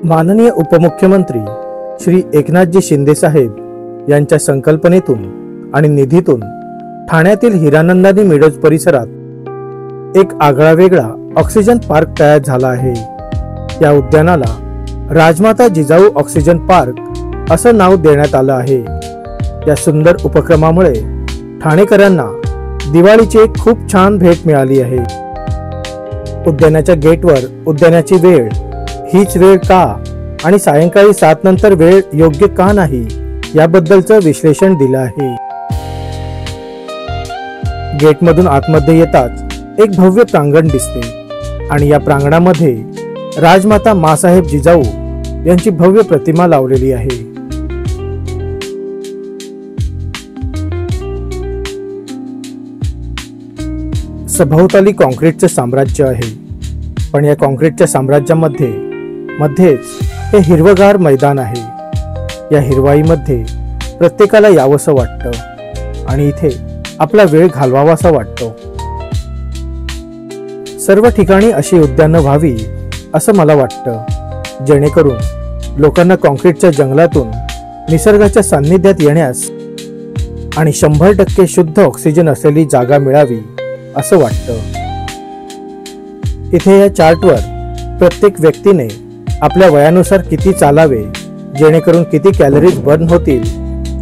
माननीय उपमुख्यमंत्री श्री एकनाथजी शिंदे साहेब यांच्या संकल्पनेतून आणि निधीतून ठाण्यातील हिरानंदानी मेडोज परिसरात एक आगळा वेगळा ऑक्सिजन पार्क तयार झाला आहे। या उद्यानाला राजमाता जिजाऊ ऑक्सिजन पार्क असं नाव देण्यात आलं आहे। या सुंदर उपक्रमामुळे ठाणेकरांना दिवाळीची एक खूप छान भेट मिळाली आहे। उद्यानाच्या गेटवर उद्यानाची वेळ, हीच वेळ का आणि सायंकाळी 7 नंतर वेळ योग्य का नाही याबद्दलचं विश्लेषण दिलं आहे। गेटमधून आतमध्ये येताच एक भव्य प्रांगण दिसते आणि या प्रांगणामध्ये राजमाता मासाहेब जिजाऊ यांची भव्य प्रतिमा लावलेली आहे। सभोवताली कॉन्क्रीटचं साम्राज्य आहे, पण या कॉन्क्रीटच्या मध्येच हे हिरवगार मैदान आहे। या हिरवाईमध्ये प्रत्येकाला यावंसं वाटतं आणि इथे आपला वेळ घालवावासा वाटतो। सर्व ठिकाणी अशी उद्यानं व्हावी असं मला वाटतं, जेणेकरून लोकांना कॉन्क्रीटच्या जंगलातून निसर्गाच्या सान्निध्यात येण्यास आणि 100% शुद्ध ऑक्सिजन असलेली जागा मिळावी असं वाटतं। इथे या चार्टवर प्रत्येक व्यक्तीने आपल्या वयानुसार किती चालावे, जेणेकरून किती कॅलरीज बर्न होतील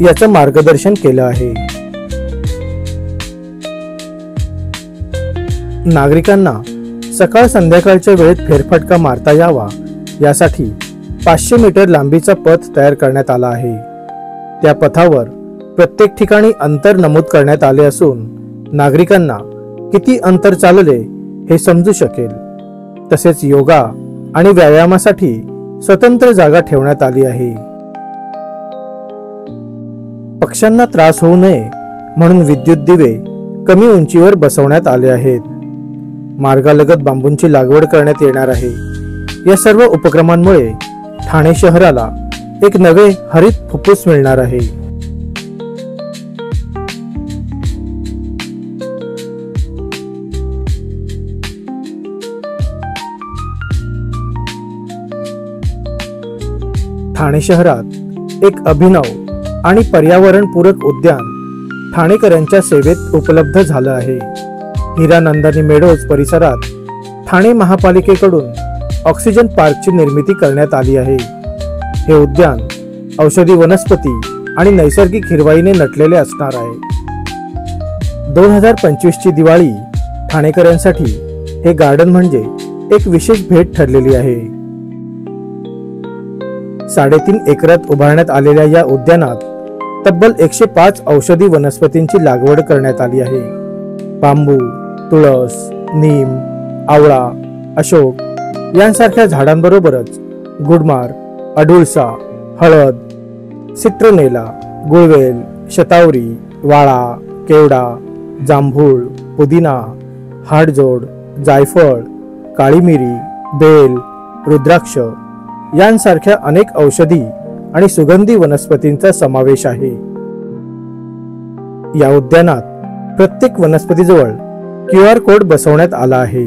याचं मार्गदर्शन केलं आहे। नागरिकांना सकाळ संध्याकाळच्या वेळेत फेरफटका मारता यावा यासाठी 500 मीटर लांबीचा पथ तयार करण्यात आला आहे। त्या पथावर प्रत्येक ठिकाणी अंतर नमूद करण्यात आले असून नागरिकांना किती अंतर चालले हे समजू शकेल। तसेच योगा आणि व्यायामासाठी स्वतंत्र जागा ठेवण्यात आली आहे। पक्ष्यांना त्रास होऊ नये म्हणून विद्युत दिवे कमी उंचीवर बसवण्यात आले आहेत। मार्गालगत बांबूंची लागवड करण्यात येणार आहे। या सर्व उपक्रमांमुळे ठाणे शहराला एक नवे हरित फुफ्फुस मिळणार आहे। ठाणे शहरात एक अभिनव आणि पर्यावरणपूरक उद्यान ठाणेकरांच्या सेवेत उपलब्ध झालं आहे। हिरानंदानी मेडोज परिसरात ठाणे महापालिकेकडून ऑक्सिजन पार्कची निर्मिती करण्यात आली आहे। हे उद्यान औषधी वनस्पती आणि नैसर्गिक हिरवाईने नटलेले असणार आहे। 2025 ची दिवाळी ठाणेकरांसाठी हे गार्डन म्हणजे एक विशेष भेट ठरलेली आहे। 3.5 एकरात उभारण्यात आलेल्या या उद्यानात तब्बल 105 औषधी वनस्पतींची लागवड करण्यात आली आहे। बांबू, तुळस, नीम, आवळा, अशोक यांसारख्या झाडांबरोबरच गुडमार, अडुळसा, हळद, सिट्रोनेला, गुळवेल, शतावरी, वाळा, केवडा, जांभूळ, पुदिना, हाडजोड, जायफळ, काळी मिरी, बेल, रुद्राक्ष यांसारख्या अनेक औषधी आणि सुगंधी वनस्पतींचा समावेश आहे। या उद्यानात प्रत्येक वनस्पतीजवळ QR कोड बसवण्यात आला आहे।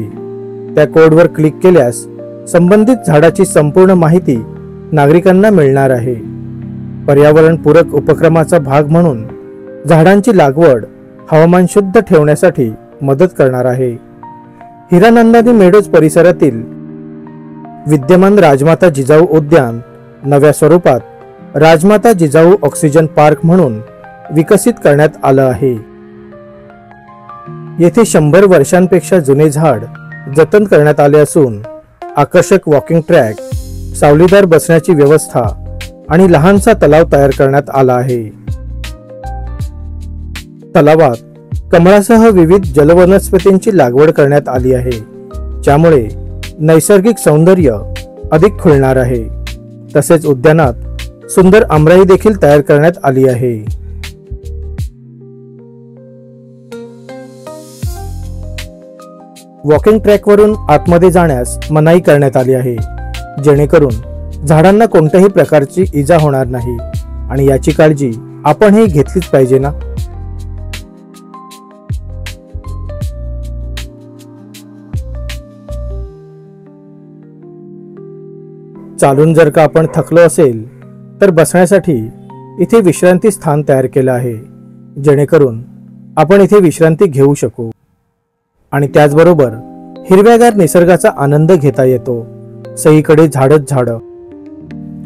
त्या कोडवर क्लिक केल्यास संबंधित झाडाची संपूर्ण माहिती नागरिकांना मिळणार आहे। पर्यावरणपूरक उपक्रमाचा भाग म्हणून झाडांची लागवड हवामान शुद्ध ठेवण्यासाठी मदत करणार आहे। हिरानंदानी मेडोज परिसरातील विद्यमान राजमाता जिजाऊ उद्यान नव्या स्वरूपात राजमाता जिजाऊ ऑक्सिजन पार्क म्हणून विकसित करण्यात आलं आहे। येथे 100 वर्षांपेक्षा जुने झाड जतन करण्यात आले असून आकर्षक वॉकिंग ट्रॅक, सावलीदार बसण्याची व्यवस्था आणि लहानसा तलाव तयार करण्यात आला आहे। तलावात कमळासह विविध जलवनस्पतींची लागवड करण्यात आली आहे, ज्यामुळे नैसर्गिक सौंदर्य अधिक खुलणार आहे। तसेच उद्यानात सुंदर आमराई देखील तयार करण्यात आली आहे। वॉकिंग ट्रॅकवरून आतमध्ये जाण्यास मनाई करण्यात आली आहे, जेणेकरून झाडांना कोणत्याही प्रकारची इजा होणार नाही आणि याची काळजी आपणही घेतलीच पाहिजे ना। चालून जर का आपण थकलो असेल तर बसण्यासाठी इथे विश्रांती स्थान तयार केलं आहे, जेणेकरून आपण इथे विश्रांती घेऊ शकू आणि त्याचबरोबर हिरव्यागार निसर्गाचा आनंद घेता येतो। सगळीकडे झाडच झाडं,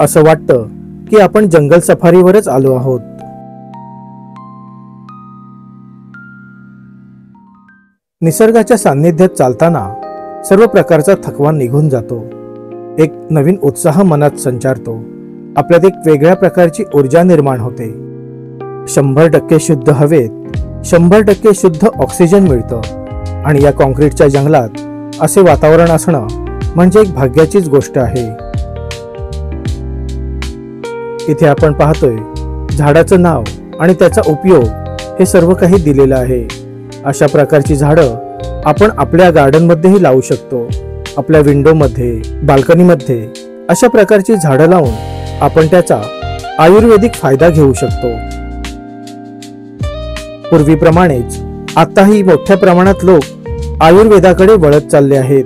असं वाटतं की आपण जंगल सफारीवरच आलो आहोत। निसर्गाच्या सान्निध्यात चालताना सर्व प्रकारचा थकवा निघून जातो, एक नवीन उत्साह मनात संचारतो, आपल्यात एक वेगळ्या प्रकारची ऊर्जा निर्माण होते। 100% शुद्ध हवेत 100% शुद्ध ऑक्सिजन मिळतं आणि या कॉन्क्रीटच्या जंगलात असे वातावरण असणं म्हणजे एक भाग्याचीच गोष्ट आहे। इथे आपण पाहतोय झाडाचं नाव आणि त्याचा उपयोग हे सर्व काही दिलेलं आहे। अशा प्रकारची झाडं आपण आपल्या गार्डन मध्येही लावू शकतो, आपल्या विंडो मध्ये, बाल्कनी मध्ये अशा प्रकारची झाडं लावून आपण त्याचा आयुर्वेदिक फायदा घेऊ शकतो। पूर्वीप्रमाणेच आताही मोठ्या प्रमाणात लोक आयुर्वेदाकडे वळत चालले आहेत,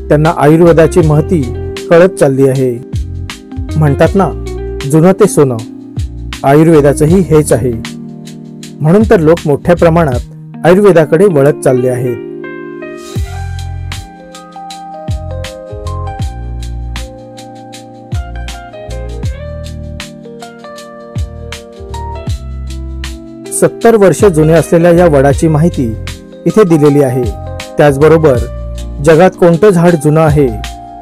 त्यांना आयुर्वेदाची महती कळत चालली आहे। म्हणतात ना, जुनं ते सोनं, आयुर्वेदाचंही हेच आहे। म्हणून तर लोक मोठ्या प्रमाणात आयुर्वेदाकडे वळत चालले आहेत। सत्तर वर्ष जुने असलेल्या या वडाची माहिती इथे दिलेली आहे। त्याचबरोबर जगात कोणतं झाड जुनं आहे,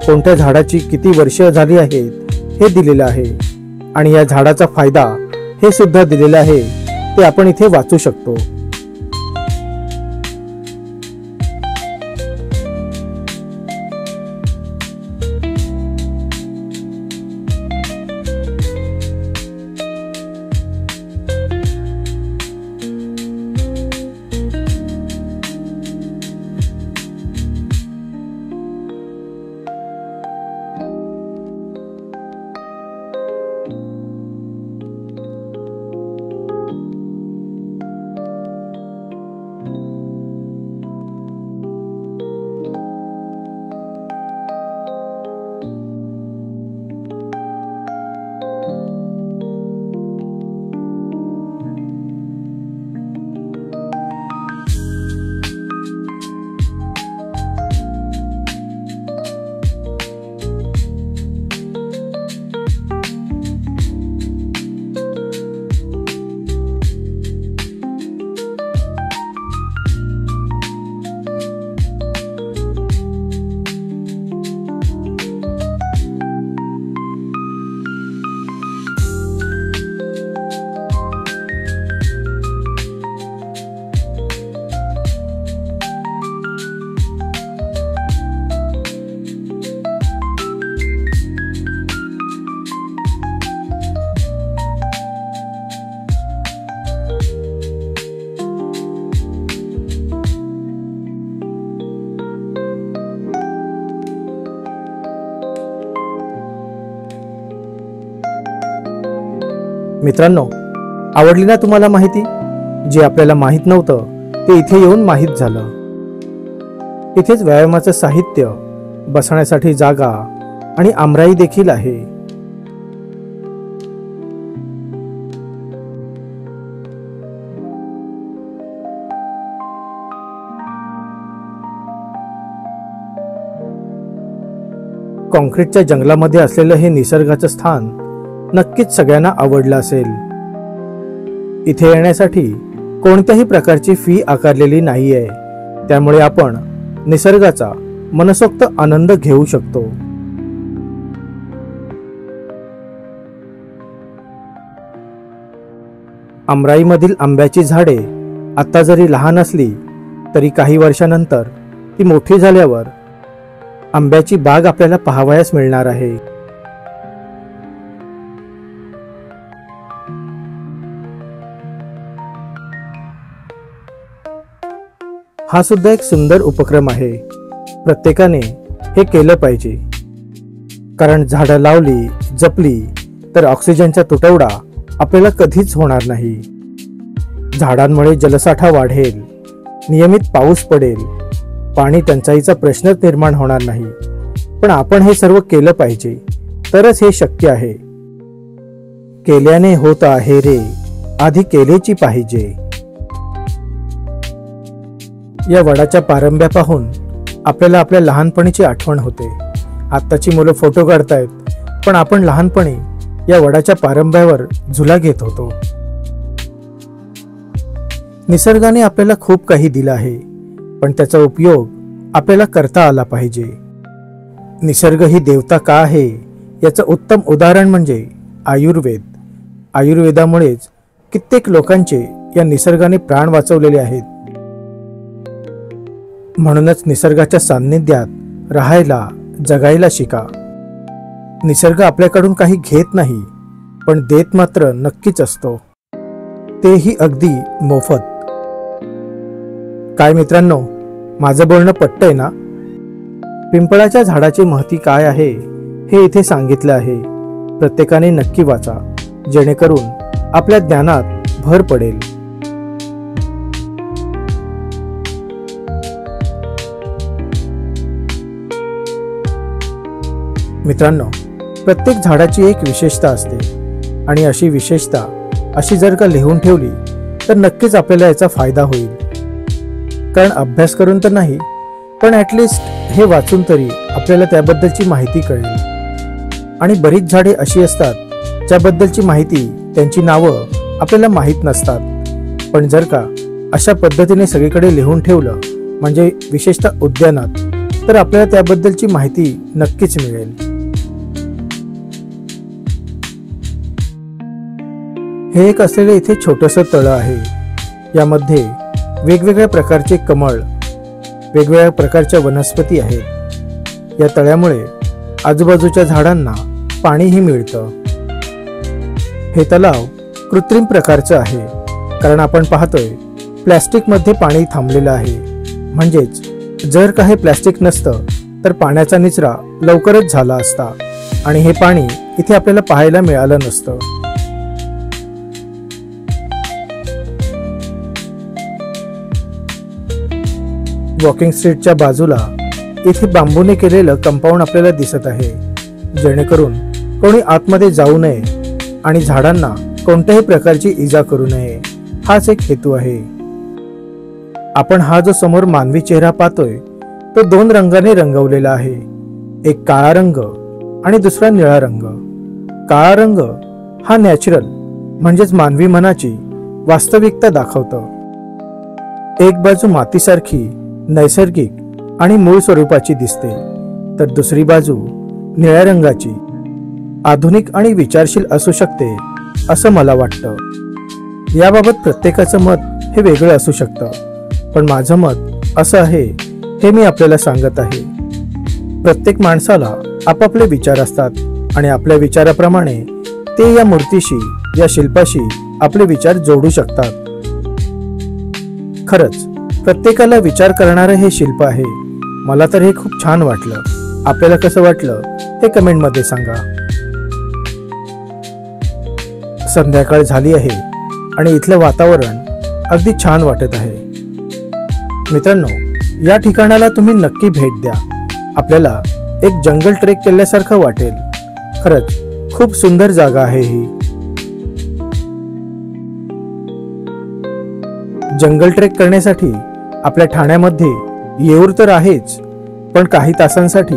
कोणत्या झाडाची किती वर्ष झाली आहेत हे दिलेलं आहे आणि या झाडाचा फायदा हे सुद्धा दिलेलं आहे, ते आपण इथे वाचू शकतो। मित्रांनो, आवडली ना तुम्हाला माहिती? जे आपल्याला माहित नव्हतं ते इथे येऊन माहित झालं। इथेच व्यायामाचं साहित्य, बसण्यासाठी जागा आणि आमराई देखील आहे। कॉन्क्रीटच्या जंगलामध्ये असलेलं हे निसर्गाचं स्थान नक्कीच सगळ्यांना आवडलं असेल। इथे येण्यासाठी कोणत्याही प्रकारची फी आकारलेली नाहीये, त्यामुळे आपण निसर्गाचा मनसोक्त आनंद घेऊ शकतो। आमराईमधील आंब्याची झाडे आता जरी लहान असली तरी काही वर्षानंतर ती मोठी झाल्यावर आंब्याची बाग आपल्याला पाहावयास मिळणार आहे। हा सुद्धा एक सुंदर उपक्रम आहे, प्रत्येकाने हे केलं पाहिजे। कारण झाडं लावली, जपली तर ऑक्सिजनचा तुटवडा आपल्याला कधीच होणार नाही। झाडांमुळे जलसाठा वाढेल, नियमित पाऊस पडेल, पाणी टंचाईचा प्रश्नच निर्माण होणार नाही। पण आपण हे सर्व केलं पाहिजे, तरच हे शक्य आहे. केल्याने होत आहे रे, आधी केलेची पाहिजे. या वडाच्या पारंब्या पाहून आपल्याला आपल्या लहानपणीची आठवण होते. आत्ताची मुलं फोटो काढतायत, पण आपण लहानपणी या वडाच्या पारंब्यावर झुला घेत होतो. निसर्गाने आपल्याला खूप काही दिलं आहे, पण त्याचा उपयोग आपल्याला करता आला पाहिजे. निसर्ग ही देवता का आहे याचं उत्तम उदाहरण म्हणजे आयुर्वेद. आयुर्वेदामुळेच कित्येक लोकांचे या निसर्गाने प्राण वाचवलेले आहेत. म्हणूनच निसर्गाच्या सान्निध्यात राहायला, जगायला शिका. निसर्ग आपल्याकडून काही घेत नाही, पण देत मात्र नक्कीच असतो, तेही अगदी मोफत. काय मित्रांनो, माझं बोलणं पटतंय ना? पिंपळाच्या झाडाची महती काय आहे हे इथे सांगितलं आहे. प्रत्येकाने नक्की वाचा, जेणेकरून आपल्या ज्ञानात भर पडेल. मित्रांनो, प्रत्येक झाडाची एक विशेषता असते आणि अशी विशेषता जर का लिहून ठेवली तर नक्कीच आपल्याला याचा फायदा होईल. कारण अभ्यास करून तर नाही, पण ॲटलिस्ट हे वाचून तरी आपल्याला त्याबद्दलची माहिती कळेल. आणि बरीच झाडे अशी असतात ज्याबद्दलची माहिती, त्यांची नावं आपल्याला माहीत नसतात. पण जर का अशा पद्धतीने सगळीकडे लिहून ठेवलं, म्हणजे विशेषतः उद्यानात, तर आपल्याला त्याबद्दलची माहिती नक्कीच मिळेल. हे एक असलेले इथे छोटंसं तळं आहे. यामध्ये वेगवेगळ्या प्रकारचे कमळ, वेगवेगळ्या प्रकारच्या वनस्पती आहेत. या तळ्यामुळे आजूबाजूच्या झाडांना पाणीही मिळतं. हे तलाव कृत्रिम प्रकारचं आहे, कारण आपण पाहतोय प्लॅस्टिकमध्ये पाणी थांबलेलं आहे. म्हणजेच जर काही प्लॅस्टिक नसतं तर पाण्याचा निचरा लवकरच झाला असता आणि हे पाणी इथे आपल्याला पाहायला मिळालं नसतं. वॉकिंग स्ट्रीटच्या बाजूला इथे बांबूने केलेलं कंपाऊंड आपल्याला दिसत आहे, जेणेकरून कोणी आतमध्ये जाऊ नये आणि झाडांना कोणत्याही प्रकारची इजा करू नये, हाच एक हेतू आहे. आपण हा जो समोर मानवी चेहरा पाहतोय तो 2 रंगाने रंगवलेला आहे. एक काळा रंग आणि दुसरा निळा रंग. काळा रंग हा नॅचरल म्हणजेच मानवी मनाची वास्तविकता दाखवतो. एक बाजू मातीसारखी नैसर्गिक आणि मूळ स्वरूपाची दिसते, तर दुसरी बाजू निळ्या रंगाची आधुनिक आणि विचारशील असू शकते असं मला वाटतं. याबाबत प्रत्येकाचं मत हे वेगळं असू शकतं, पण माझं मत असं आहे हे मी आपल्याला सांगत आहे. प्रत्येक माणसाला आपापले विचार असतात आणि आपल्या विचाराप्रमाणे ते या मूर्तीशी, या शिल्पाशी आपले विचार जोडू शकतात. खरंच प्रत्येकाला विचार करणारं हे शिल्प आहे. मला तर हे खूप छान वाटलं. आपल्याला कसं वाटलं हे कमेंटमध्ये सांगा. संध्याकाळ झाली आहे आणि इथलं वातावरण अगदी छान वाटत आहे. मित्रांनो, या ठिकाणाला तुम्ही नक्की भेट द्या. आपल्याला एक जंगल ट्रेक केल्यासारखं वाटेल. खरंच खूप सुंदर जागा आहे ही. जंगल ट्रेक करण्यासाठी आपल्या ठाण्यामध्ये येऊर तर आहेच, पण काही तासांसाठी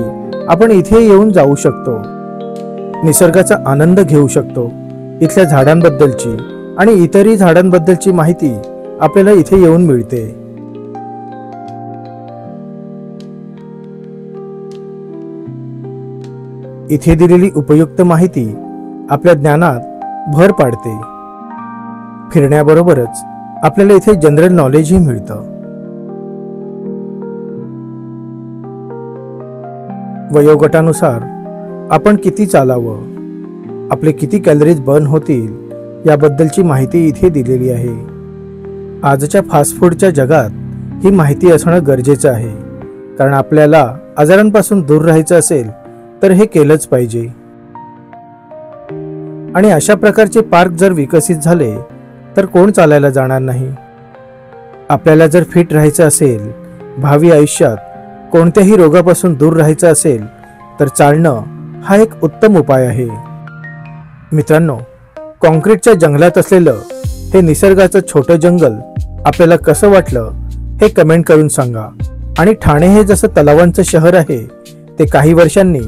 आपण इथे येऊन जाऊ शकतो. निसर्गाचा आनंद घेऊ शकतो. इथल्या झाडांबद्दलची आणि इतरही झाडांबद्दलची माहिती आपल्याला इथे येऊन मिळते. इथे दिलेली उपयुक्त माहिती आपल्या ज्ञानात भर पाडते. फिरण्याबरोबरच आपल्याला इथे जनरल नॉलेजही मिळतं. वयोगटानुसार आपण किती चालावं, आपले किती कॅलरीज बर्न होतील याबद्दलची माहिती इथे दिलेली आहे. आजच्या फास्ट फूडच्या जगात ही माहिती असणं गरजेचं आहे, कारण आपल्याला आजारांपासून दूर राहायचं असेल तर हे केलंच पाहिजे. आणि अशा प्रकारचे पार्क जर विकसित झाले तर कोण चालायला जाणार नाही. आपल्याला जर फिट राहायचं असेल, भावी आयुष्यात कोणत्याही रोगापासून दूर राहायचं असेल तर चालणं हा एक उत्तम उपाय आहे. मित्रांनो, कॉन्क्रीटच्या जंगलात असलेलं हे निसर्गाचं छोटं जंगल आपल्याला कसं वाटलं हे कमेंट करून सांगा. आणि ठाणे हे जसं तलावांचं शहर आहे, ते काही वर्षांनी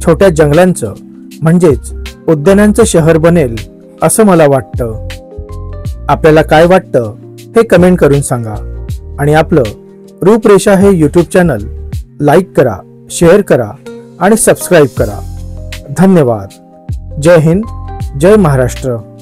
छोट्या जंगलांचं म्हणजेच उद्यानांचं शहर बनेल असं मला वाटतं. आपल्याला काय वाटतं हे कमेंट करून सांगा. आणि आपलं रूपरेषा हे यूट्यूब चॅनल लाईक करा, शेअर करा आणि सबस्क्राईब करा. धन्यवाद. जय हिंद, जय महाराष्ट्र.